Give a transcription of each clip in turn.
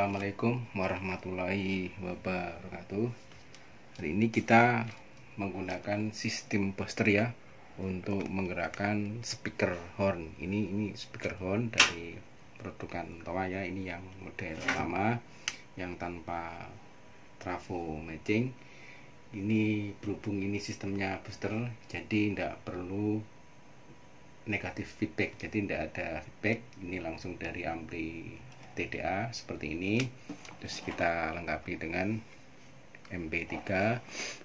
Assalamualaikum warahmatullahi wabarakatuh. Hari ini kita menggunakan sistem booster ya untuk menggerakkan speaker horn. Ini speaker horn dari produkan Towa ya. Ini yang model lama yang tanpa trafo matching. Ini berhubung ini sistemnya booster, jadi tidak perlu negatif feedback, jadi tidak ada feedback. Ini langsung dari ampli TDA seperti ini. Terus kita lengkapi dengan MP3,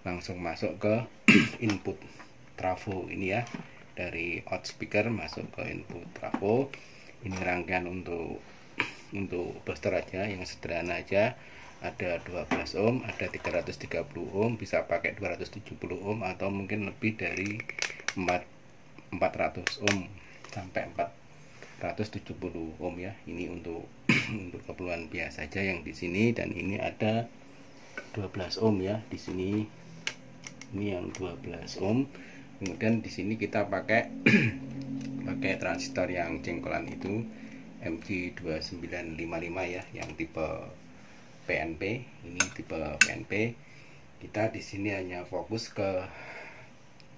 langsung masuk ke input trafo ini ya, dari out speaker masuk ke input trafo. Ini rangkaian untuk booster aja yang sederhana aja. Ada 12 ohm, ada 330 ohm, bisa pakai 270 ohm atau mungkin lebih dari 400 ohm sampai 470 ohm ya. Ini untuk untuk keperluan biasa saja yang di sini. Dan ini ada 12 ohm ya di sini. Ini yang 12 ohm. Kemudian di sini kita pakai pakai transistor yang jengkolan itu MG2955 ya, yang tipe PNP. Ini tipe PNP. Kita di sini hanya fokus ke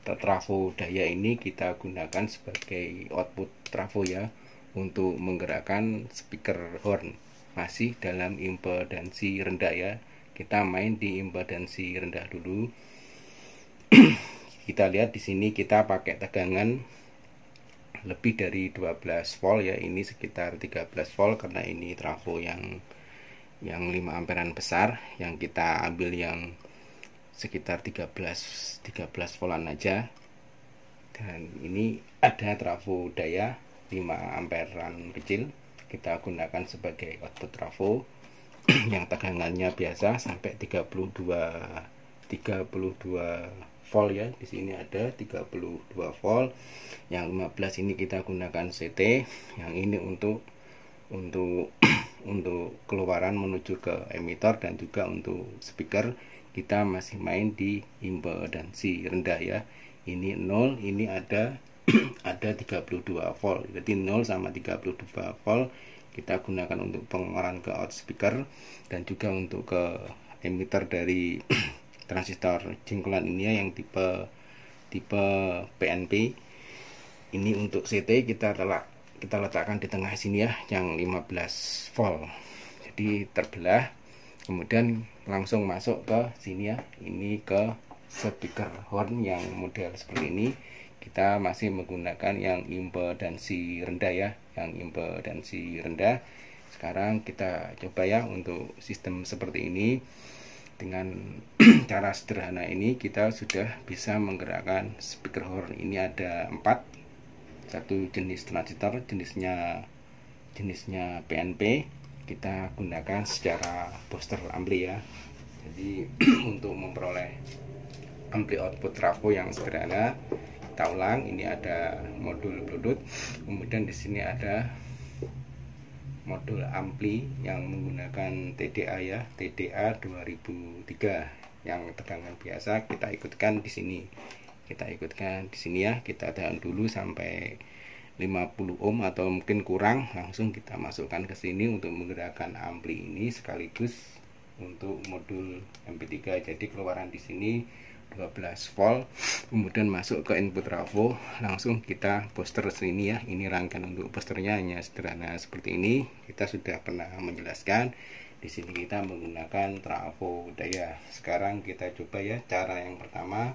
trafo daya. Ini kita gunakan sebagai output trafo ya, untuk menggerakkan speaker horn. Masih dalam impedansi rendah ya. Kita main di impedansi rendah dulu. Kita lihat di sini kita pakai tegangan lebih dari 12 volt ya. Ini sekitar 13 volt karena ini trafo yang 5 amperan besar. Yang kita ambil yang sekitar 13 voltan aja. Dan ini ada trafo daya 5 amperan kecil, kita gunakan sebagai output trafo yang tegangannya biasa sampai 32 volt ya. Di sini ada 32 volt. Yang 15 ini kita gunakan CT. Yang ini untuk keluaran menuju ke emitter, dan juga untuk speaker kita masih main di impedansi rendah ya. Ini 0, ini ada 32 volt. Jadi 0 sama 32 volt kita gunakan untuk pengeluaran ke out speaker, dan juga untuk ke emitter dari transistor jengkolan ini ya, yang tipe PNP. Ini untuk CT kita letakkan di tengah sini ya, yang 15 volt. Jadi terbelah. Kemudian langsung masuk ke sini ya. Ini ke speaker horn yang model seperti ini. Kita masih menggunakan yang impedansi rendah ya, yang impedansi rendah. Sekarang kita coba ya untuk sistem seperti ini. Dengan cara sederhana ini kita sudah bisa menggerakkan speaker horn. Ini ada 4, satu jenis transistor, jenisnya PNP. Kita gunakan secara booster ampli ya. Jadi untuk memperoleh ampli output trafo yang sederhana, kita ulang. Ini ada modul Bluetooth, kemudian di sini ada modul ampli yang menggunakan TDA ya, TDA 2003 yang tegangan biasa. Kita ikutkan di sini. Ya. Kita tahan dulu sampai 50 ohm atau mungkin kurang, langsung kita masukkan ke sini untuk menggerakkan ampli ini sekaligus untuk modul MP3. Jadi keluaran di sini 12 volt. Kemudian masuk ke input trafo, langsung kita booster sini ya. Ini rangkaian untuk boosternya hanya sederhana seperti ini. Kita sudah pernah menjelaskan. Di sini kita menggunakan trafo daya. Sekarang kita coba ya cara yang pertama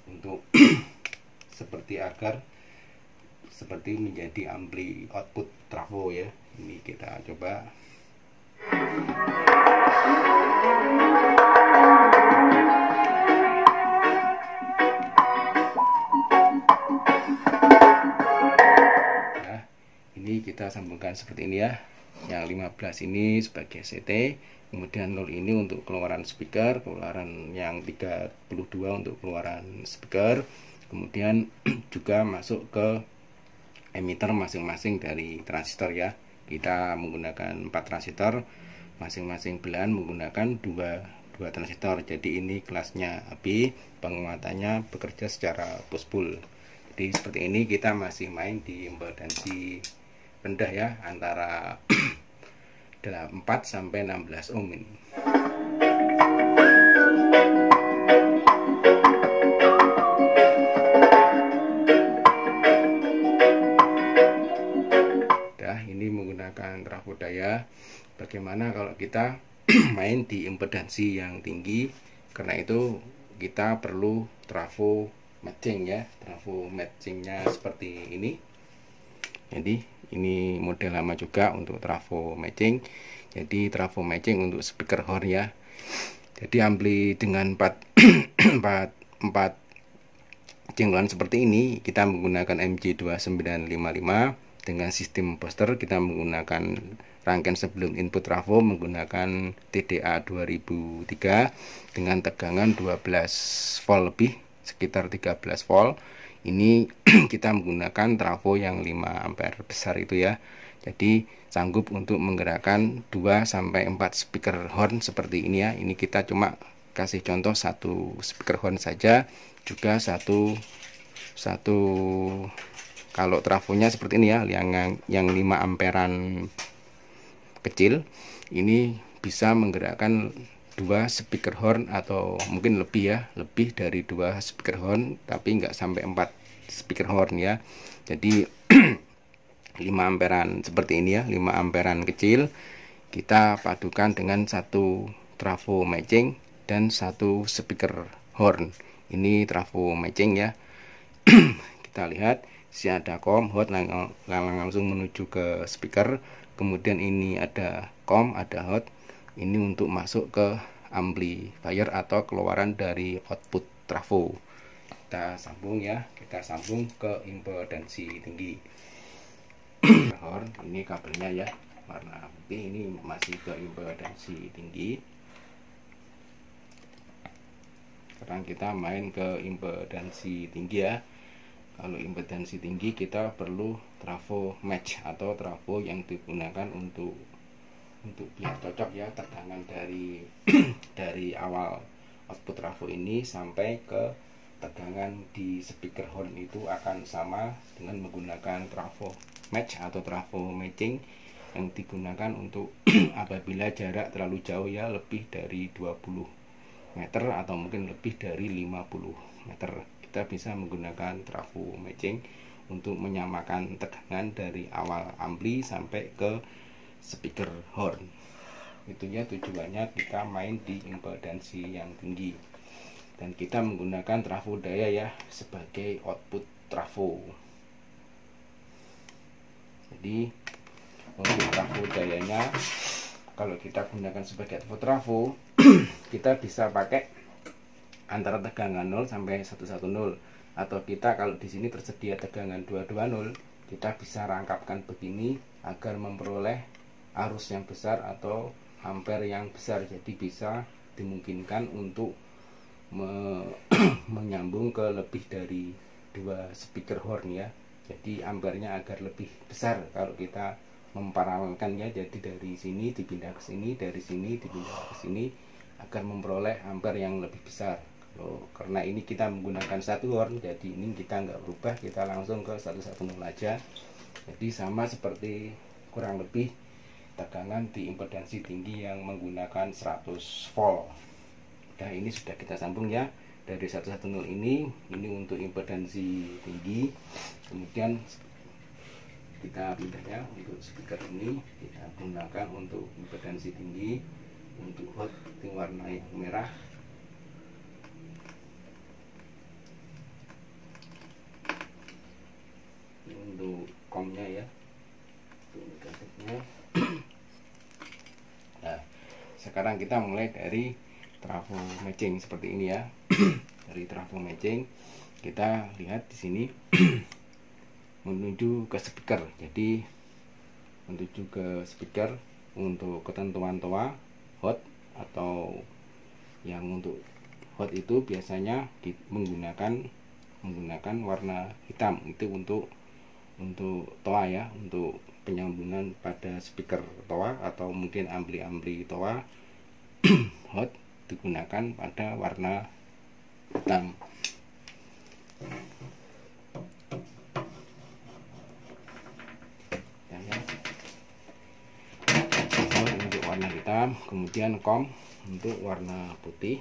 untuk seperti menjadi ampli output trafo ya. Ini kita coba. Nah, ini kita sambungkan seperti ini ya. Yang 15 ini sebagai CT, kemudian 0 ini untuk keluaran speaker, keluaran yang 32 untuk keluaran speaker. Kemudian juga masuk ke emitter masing-masing dari transistor ya. Kita menggunakan 4 transistor, masing-masing belahan menggunakan dua transistor. Jadi ini kelasnya AB, penguatannya bekerja secara push pull. Jadi seperti ini kita masih main di impedansi rendah ya, antara 4 sampai 16 ohm ini. Ini menggunakan trafo daya. Bagaimana kalau kita main di impedansi yang tinggi? Karena itu kita perlu trafo matching ya. Trafo matchingnya seperti ini. Jadi ini model lama juga untuk trafo matching. Jadi trafo matching untuk speaker horn ya. Jadi ampli dengan 4 jenggolan seperti ini, kita menggunakan MJ2955. Dengan sistem booster kita menggunakan rangkaian sebelum input trafo menggunakan TDA 2003 dengan tegangan 12 volt lebih, sekitar 13 volt. Ini kita menggunakan trafo yang 5 ampere besar itu ya. Jadi sanggup untuk menggerakkan 2 sampai 4 speaker horn seperti ini ya. Ini kita cuma kasih contoh satu speaker horn saja, juga satu kalau trafonya seperti ini ya, yang 5 amperan kecil ini bisa menggerakkan 2 speaker horn atau mungkin lebih ya, lebih dari 2 speaker horn, tapi nggak sampai 4 speaker horn ya. Jadi 5 amperan seperti ini ya, 5 amperan kecil kita padukan dengan satu trafo matching dan satu speaker horn. Ini trafo matching ya. Kita lihat si ada COM hot langsung menuju ke speaker, kemudian ini ada COM, ada hot, ini untuk masuk ke amplifier atau keluaran dari output trafo. Kita sambung ya, kita sambung ke impedansi tinggi. Horn ini kabelnya ya, warna putih, ini masih ke impedansi tinggi. Sekarang kita main ke impedansi tinggi ya. Kalau impedansi tinggi kita perlu trafo match atau trafo yang digunakan untuk biar cocok ya tegangan dari dari awal output trafo ini sampai ke tegangan di speaker horn itu akan sama dengan menggunakan trafo match atau trafo matching yang digunakan untuk apabila jarak terlalu jauh ya, lebih dari 20 meter atau mungkin lebih dari 50 meter. Kita bisa menggunakan trafo matching untuk menyamakan tegangan dari awal ampli sampai ke speaker horn. Itu ya tujuannya kita main di impedansi yang tinggi. Dan kita menggunakan trafo daya ya sebagai output trafo. Jadi untuk trafo dayanya kalau kita gunakan sebagai output trafo kita bisa pakai antara tegangan 0 sampai 110, atau kita kalau di sini tersedia tegangan 220, kita bisa rangkapkan begini agar memperoleh arus yang besar atau ampere yang besar. Jadi bisa dimungkinkan untuk menyambung ke lebih dari 2 speaker horn ya. Jadi ampernya agar lebih besar kalau kita memparalelkan ya. Jadi dari sini dipindah ke sini, dari sini dipindah ke sini agar memperoleh ampere yang lebih besar. Karena ini kita menggunakan satu horn, jadi ini kita nggak berubah, kita langsung ke 110 aja. Jadi sama seperti kurang lebih tegangan di impedansi tinggi yang menggunakan 100 volt. Nah ini sudah kita sambung ya dari 110 ini untuk impedansi tinggi. Kemudian kita pindahnya untuk speaker ini kita gunakan untuk impedansi tinggi, untuk hot yang warna yang merah. Untuk komnya ya, untuk negatifnya. Nah sekarang kita mulai dari trafo matching seperti ini ya. Dari trafo matching kita lihat di sini menuju ke speaker. Jadi menuju ke speaker untuk ketentuan toa hot, atau yang untuk hot itu biasanya menggunakan warna hitam, itu untuk toa ya, untuk penyambungan pada speaker toa atau mungkin ampli toa hot digunakan pada warna hitam. warna hitam, kemudian COM untuk warna putih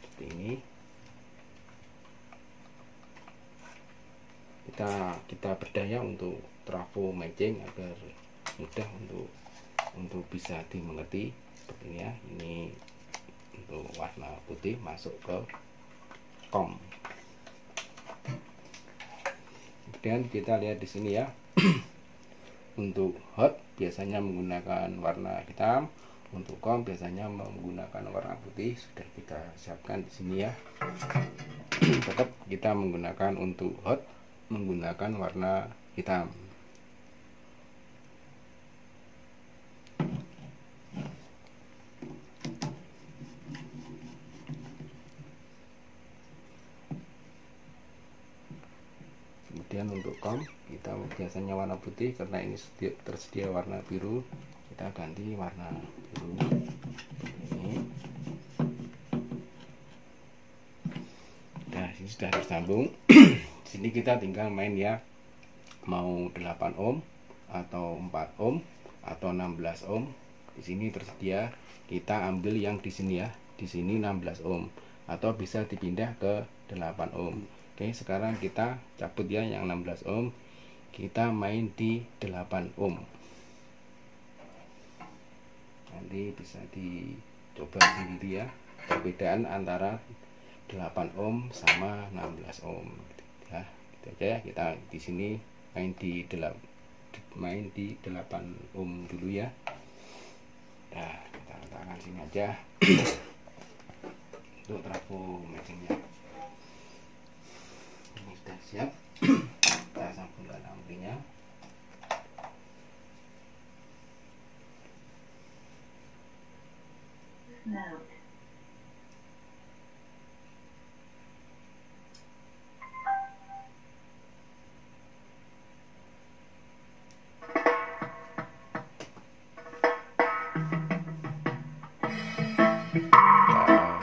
seperti ini. Kita berdaya untuk trafo matching agar mudah untuk bisa dimengerti seperti ini ya. Ini untuk warna putih masuk ke COM. Kemudian kita lihat di sini ya. Untuk hot biasanya menggunakan warna hitam, untuk COM biasanya menggunakan warna putih. Sudah kita siapkan di sini ya. Tetap kita menggunakan untuk hot menggunakan warna hitam. Kemudian untuk COM kita biasanya warna putih, karena ini tersedia warna biru, kita ganti warna biru ini. Nah, ini sudah tersambung. Sini kita tinggal main ya, mau 8 ohm atau 4 ohm atau 16 ohm. Di sini tersedia, kita ambil yang di sini ya, di sini 16 ohm atau bisa dipindah ke 8 ohm. Oke, sekarang kita cabut ya yang 16 ohm, kita main di 8 ohm. Nanti bisa dicoba sendiri ya, perbedaan antara 8 ohm sama 16 ohm ya. Gitu aja ya, kita di sini main di 8 ohm dulu ya. Nah, kita letakkan sini aja untuk trafo matchingnya. Ini sudah siap, kita sambungkan amplinya.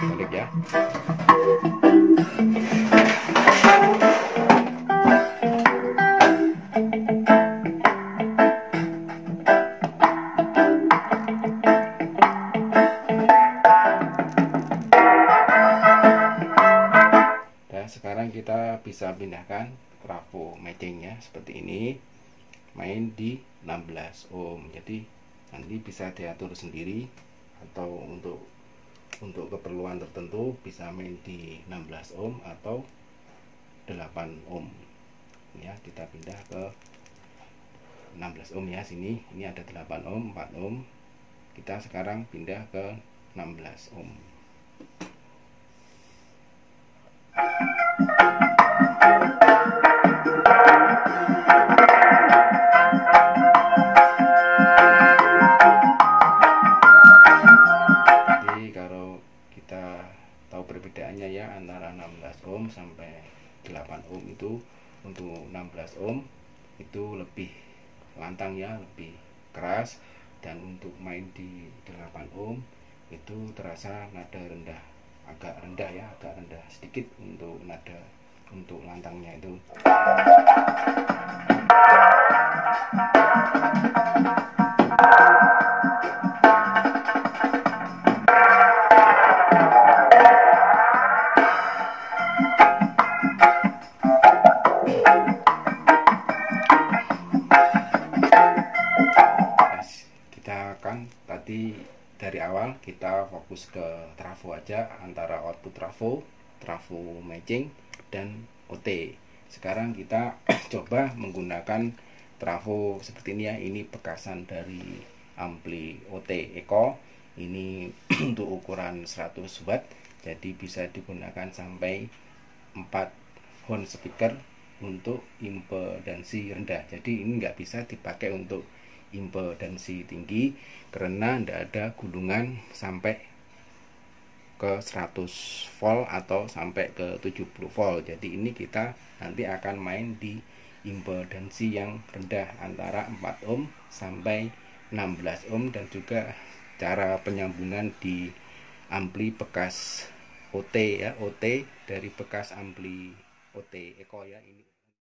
Balik ya. Dan sekarang kita bisa pindahkan trafo matchingnya seperti ini, main di 16 ohm. Jadi nanti bisa diatur sendiri, atau untuk keperluan tertentu bisa main di 16 ohm atau 8 ohm ya. Kita pindah ke 16 ohm ya, sini ini ada 8 ohm, 4 ohm. Kita sekarang pindah ke 16 ohm. Perbedaannya ya antara 16 ohm sampai 8 ohm itu, untuk 16 ohm itu lebih lantang ya, lebih keras, dan untuk main di 8 ohm itu terasa nada rendah, agak rendah ya, agak rendah sedikit untuk nada, untuk lantangnya itu. Tadi dari awal kita fokus ke trafo aja, antara output trafo matching dan OT. Sekarang kita coba menggunakan trafo seperti ini ya. Ini bekasan dari ampli OT Eco. Ini untuk ukuran 100 watt, jadi bisa digunakan sampai 4 horn speaker untuk impedansi rendah. Jadi ini nggak bisa dipakai untuk impedansi tinggi karena tidak ada gulungan sampai ke 100 volt atau sampai ke 70 volt. Jadi ini kita nanti akan main di impedansi yang rendah, antara 4 ohm sampai 16 ohm, dan juga cara penyambungan di ampli bekas OT ya, OT dari bekas ampli OT Eco ya ini.